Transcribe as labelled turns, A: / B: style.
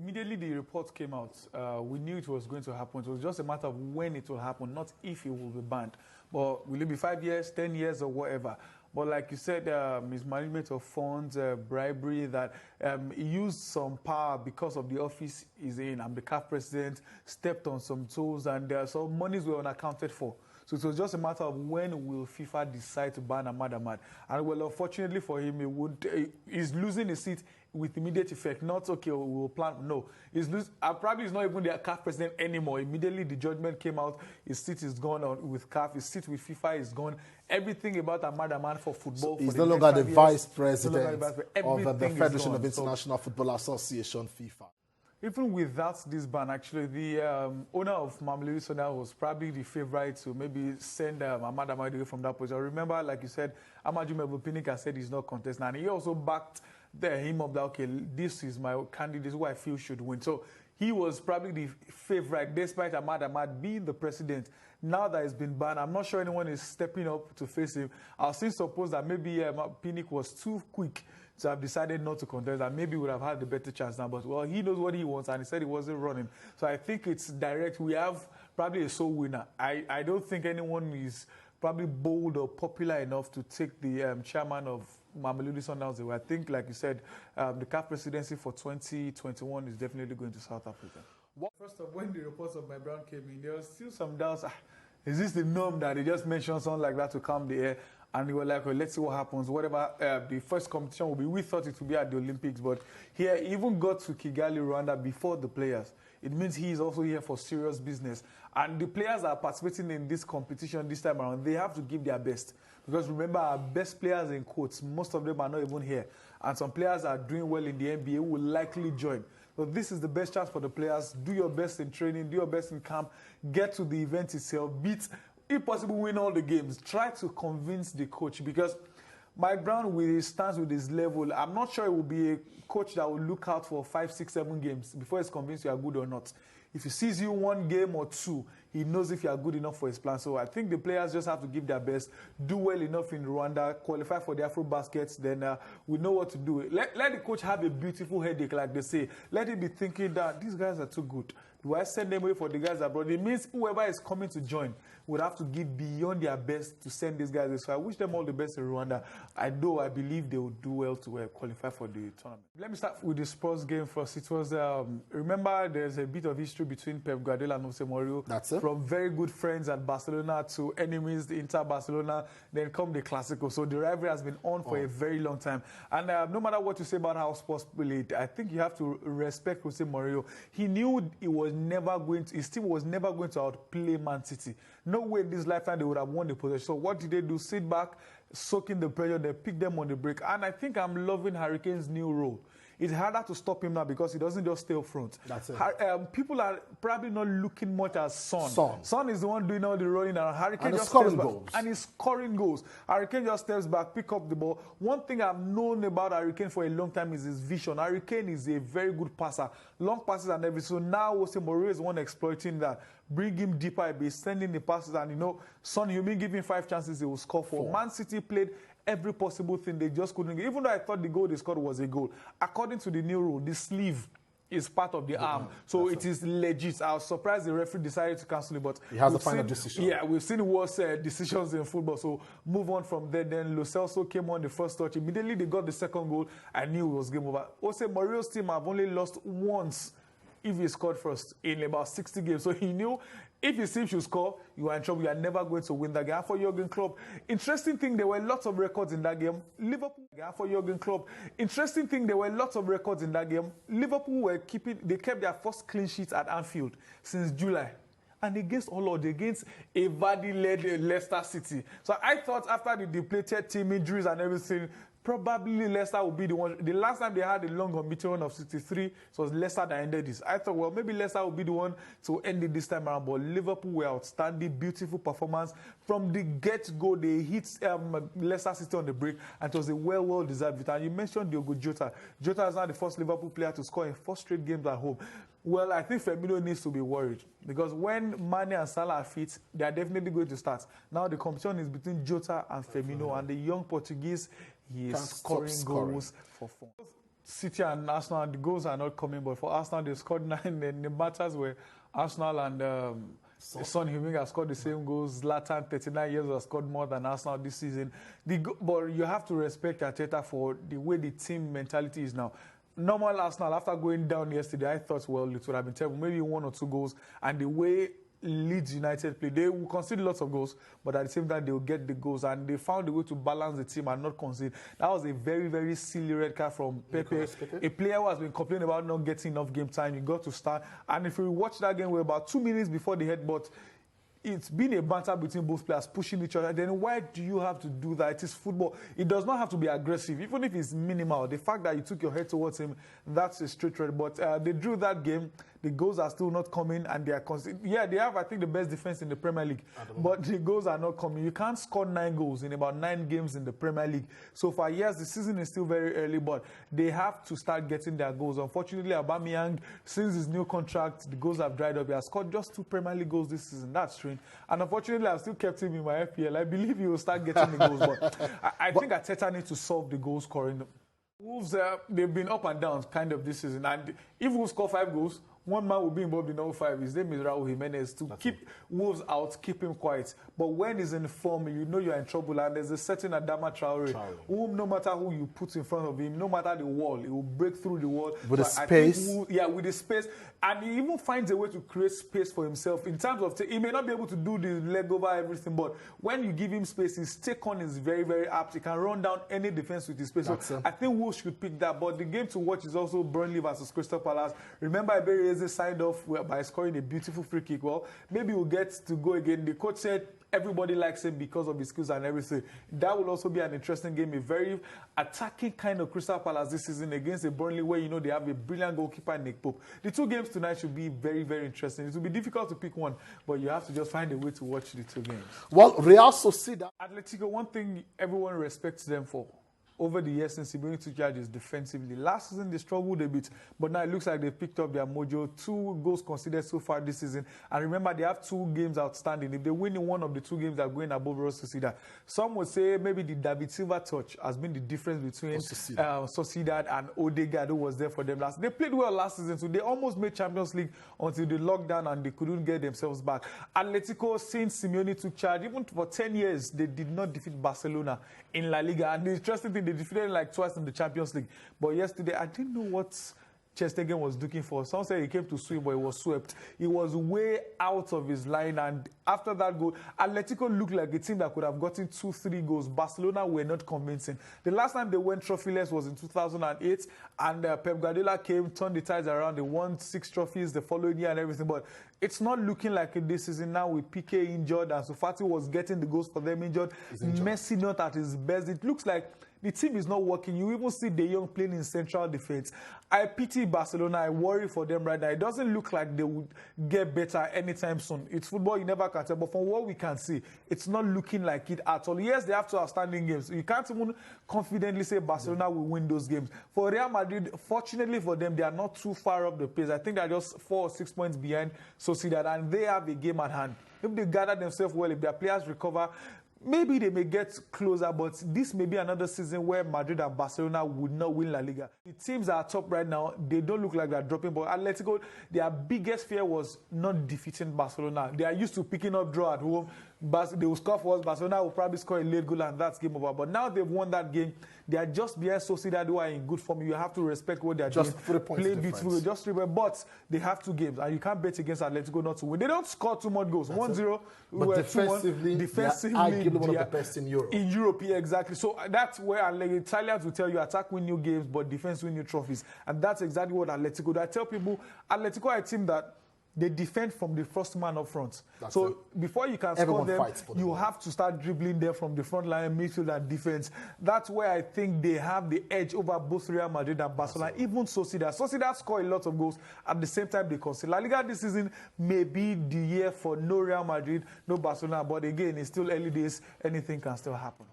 A: Immediately the report came out, we knew it was going to happen. It was just a matter of when it will happen, not if it will be banned. But will it be 5 years, 10 years, or whatever? But like you said, mismanagement of funds, bribery, that he used some power because of the office he's in. I'm the CAF president, stepped on some toes, and some monies were unaccounted for. So it was just a matter of when will FIFA decide to ban Ahmad. And well, unfortunately for him, he's losing his seat with immediate effect. Not, okay, we'll plan. No. Probably he's not even the CAF president anymore. Immediately the judgment came out. His seat is gone with CAF. His seat with FIFA is gone. Everything about Ahmad for football.
B: So he's no longer the vice president of the Federation of International Football Association, FIFA.
A: Even without this ban, actually, the owner of Mamelodi Sundowns was probably the favorite to maybe send Ahmad away from that position. I remember, like you said, Amaju Mebopinika said he's not contesting, and he also backed him up that, okay, this is my candidate who I feel should win. So he was probably the favorite, despite Ahmad being the president. Now that it's been banned, I'm not sure anyone is stepping up to face him. I still suppose that maybe Pinnick was too quick to have decided not to contest, and maybe would have had the better chance now. But, well, he knows what he wants, and he said he wasn't running. So I think it's direct. We have probably a sole winner. I don't think anyone is probably bold or popular enough to take the chairman of Mamelodi Sundowns away. I think, like you said, the CAF presidency for 2021 is definitely going to South Africa. First of all, when the reports of my brand came in, there was still some doubts. Is this the norm that they just mentioned something like that to calm the air? And we were like, well, let's see what happens. Whatever the first competition will be, we thought it would be at the Olympics. But here, he even got to Kigali, Rwanda before the players. It means he is also here for serious business. And the players that are participating in this competition this time around, they have to give their best. Because remember, our best players in quotes, most of them are not even here. And some players are doing well in the NBA who will likely join. So this is the best chance for the players. Do your best in training, do your best in camp, get to the event itself, if possible, win all the games. Try to convince the coach, because Mike Brown, with his stance, with his level, I'm not sure it will be a coach that will look out for 5, 6, 7 games before he's convinced you are good or not. If he sees you 1 game or 2, he knows if you are good enough for his plan. So I think the players just have to give their best, do well enough in Rwanda, qualify for the Afro Baskets, then we know what to do. Let the coach have a beautiful headache, like they say. Let him be thinking that these guys are too good. Do I send them away for the guys abroad? It means whoever is coming to join would have to give beyond their best to send these guys away. So I wish them all the best in Rwanda. I believe they will do well to qualify for the tournament. Let me start with the Spurs game first. It was, remember, there's a bit of history between Pep Guardiola and Jose Mourinho.
B: That's it.
A: From very good friends at Barcelona to enemies, the Inter Barcelona, then come the Clásico. So the rivalry has been on for a very long time. And no matter what you say about how Spurs played, I think you have to respect Jose Mourinho. He knew his team was never going to outplay Man City. No way in this lifetime they would have won the possession. So what did they do? Sit back, soak in the pressure, they pick them on the break. And I think I'm loving Harry Kane's new role. It's harder to stop him now because he doesn't just stay up front.
B: That's it.
A: People are probably not looking much at Son. Son is the one doing all the running around. Harry Kane just
B: scoring
A: steps
B: goals.
A: back. And he's scoring goals. Harry Kane just steps back, pick up the ball. One thing I've known about Harry Kane for a long time is his vision. Harry Kane is a very good passer. Long passes and everything. So now Jose Mourinho is the one exploiting that. Bring him deeper, be sending the passes. And, Son Heung-min, give him 5 chances, he will score 4. Man City played every possible thing. They just couldn't get. Even though I thought the goal they scored was a goal, according to the new rule, the sleeve is part of the arm. So it is legit. I was surprised the referee decided to cancel it, but
B: he has the final decision.
A: Yeah, we've seen worse decisions in football. So move on from there. Then Lo Celso came on the first touch. Immediately they got the second goal. I knew it was game over. Jose Mourinho's team have only lost once if he scored first in about 60 games. So he knew if his team should score, you are in trouble. You are never going to win that game. For Jurgen Klopp, interesting thing, there were lots of records in that game. Liverpool, for Jurgen Klopp, interesting thing, there were lots of records in that game. Liverpool they kept their first clean sheet at Anfield since July. And against against a Vardy-led Leicester City. So I thought after the depleted team injuries and everything, probably Leicester will be the one. The last time they had a long unbeaten run of 63, it was Leicester that ended this. I thought, well, maybe Leicester will be the one to end it this time around. But Liverpool were outstanding, beautiful performance. From the get-go, they hit Leicester City on the break, and it was a well-deserved victory. And you mentioned Diogo Jota. Jota is now the first Liverpool player to score in 4 straight games at home. Well, I think Firmino needs to be worried because when Mane and Salah are fit, they are definitely going to start. Now the competition is between Jota and Firmino, and the young Portuguese, he is scoring goals for fun. City and Arsenal, the goals are not coming, but for Arsenal, they scored 9, and the matters were Arsenal and Son Heung-min has scored the same goals. Zlatan, 39 years, has scored more than Arsenal this season. But you have to respect Arteta for the way the team mentality is now. Normal Arsenal, after going down yesterday, I thought, well, it would have been terrible, maybe 1 or 2 goals. And the way Leeds United play, they will concede lots of goals, but at the same time, they will get the goals. And they found a way to balance the team and not concede. That was a very, very silly red card from Pepe. A player who has been complaining about not getting enough game time. You got to start. And if you watch that game, we're about 2 minutes before the headbutt. It's been a banter between both players, pushing each other. Then why do you have to do that? It is football. It does not have to be aggressive, even if it's minimal. The fact that you took your head towards him, that's a straight red. But they drew that game. The goals are still not coming, and they are yeah, they have, I think, the best defense in the Premier League. But the goals are not coming. You can't score 9 goals in about 9 games in the Premier League. So far, yes, the season is still very early, but they have to start getting their goals. Unfortunately, Aubameyang, since his new contract, the goals have dried up. He has scored just 2 Premier League goals this season. That's strange. And unfortunately, I've still kept him in my FPL. I believe he will start getting the goals, but I think Arteta needs to solve the goal scoring. Wolves, they've been up and down kind of this season. And if Wolves score 5 goals, one man will be involved in all 5. His name is Raul Jimenez. To keep Wolves out, keep him quiet. But when he's in form, you know you're in trouble. And there's a certain Adama Traore, whom no matter who you put in front of him, no matter the wall, he will break through the wall.
B: With the space?
A: With the space. And he even finds a way to create space for himself. In terms of, he may not be able to do the leg over everything, but when you give him space, his take on is very, very apt. He can run down any defense with his space. So I think Wolves should pick that. But the game to watch is also Burnley versus Crystal Palace. Remember, Iberieze signed off by scoring a beautiful free kick. Well, maybe we'll get to go again. The coach said everybody likes him because of his skills and everything. That will also be an interesting game. A very attacking kind of Crystal Palace this season against a Burnley where, you know, they have a brilliant goalkeeper, Nick Pope. The 2 games tonight should be very, very interesting. It will be difficult to pick one, but you have to just find a way to watch the 2 games.
B: Well, Real Sociedad.
A: Atletico, one thing everyone respects them for over the years since Simeone took charge is defensively. Last season, they struggled a bit, but now it looks like they picked up their mojo. 2 goals conceded so far this season. And remember, they have 2 games outstanding. If they win in one of the 2 games, they're going above Real Sociedad. Some would say maybe the David Silva touch has been the difference between Sociedad and Odegaard, who was there for them last. They played well last season, so they almost made Champions League until the lockdown and they couldn't get themselves back. Atletico, since Simeone took charge, even for 10 years, they did not defeat Barcelona in La Liga. And the interesting thing, they defeated like twice in the Champions League. But yesterday, I didn't know what Chestegen was looking for. Some said he came to swim, but he was swept. He was way out of his line. And after that goal, Atletico looked like a team that could have gotten 2-3 goals. Barcelona were not convincing. The last time they went trophyless was in 2008. And Pep Guardiola came, turned the tides around. They won 6 trophies the following year and everything. But it's not looking like it this season now with Piqué injured. And Sofati was getting the goals for them injured. Messi not at his best. It looks like the team is not working. You even see De Jong playing in central defense. I pity Barcelona. I worry for them right now. It doesn't look like they would get better anytime soon. It's football, you never can tell. But from what we can see, it's not looking like it at all. Yes, they have 2 outstanding games. You can't even confidently say Barcelona will win those games. For Real Madrid, fortunately for them, they are not too far up the pace. I think they're just 4 or 6 points behind Sociedad, and they have a game at hand. If they gather themselves well, if their players recover, maybe they may get closer, but this may be another season where Madrid and Barcelona would not win La Liga. The teams are top right now. They don't look like they're dropping, but Atletico, their biggest fear was not defeating Barcelona. They are used to picking up draw at home. They will score for us. Barcelona will probably score a late goal, and that's game over. But now they've won that game. They are just behind Sociedad, who are in good form. You have to respect what they're doing.
B: Just 3 points
A: play beautifully, just 3 points. But they have 2 games, and you can't bet against Atletico not to win. They don't score too much goals. 1-0.
B: But defensively, they are arguably one of the best in Europe.
A: In Europe, yeah, exactly. So that's where Italians will tell you attack win new games, but defense win new trophies. And that's exactly what Atletico do. I tell people, Atletico are a team that they defend from the first man up front. Before you can score them, you have to start dribbling them from the front line, midfield and defense. That's where I think they have the edge over both Real Madrid and Barcelona, even Sociedad. Sociedad score a lot of goals. At the same time, they concede. La Liga this season may be the year for no Real Madrid, no Barcelona. But again, it's still early days. Anything can still happen.